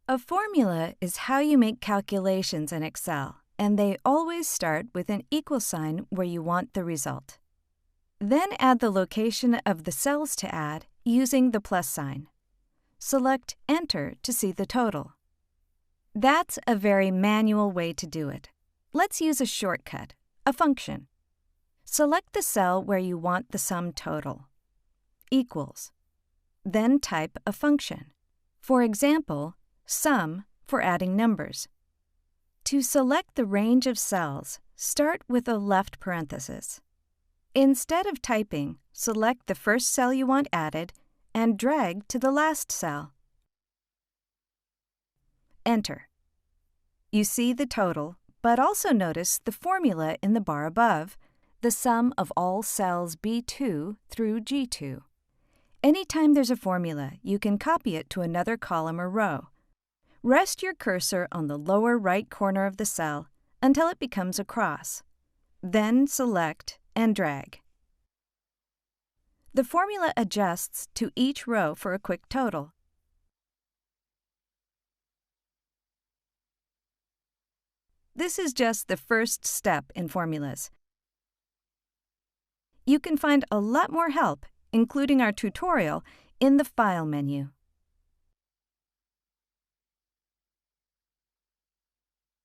A formula is how you make calculations in Excel, and they always start with an equal sign where you want the result. Then add the location of the cells to add using the plus sign. Select Enter to see the total. That's a very manual way to do it. Let's use a shortcut, a function. Select the cell where you want the sum total. Equals. Then type a function. For example, sum for adding numbers. To select the range of cells, start with a left parenthesis. Instead of typing, select the first cell you want added and drag to the last cell. Enter. You see the total, but also notice the formula in the bar above, the sum of all cells B2 through G2. Anytime there's a formula, you can copy it to another column or row. Rest your cursor on the lower right corner of the cell until it becomes a cross. Then select and drag. The formula adjusts to each row for a quick total. This is just the first step in formulas. You can find a lot more help, including our tutorial, in the File menu.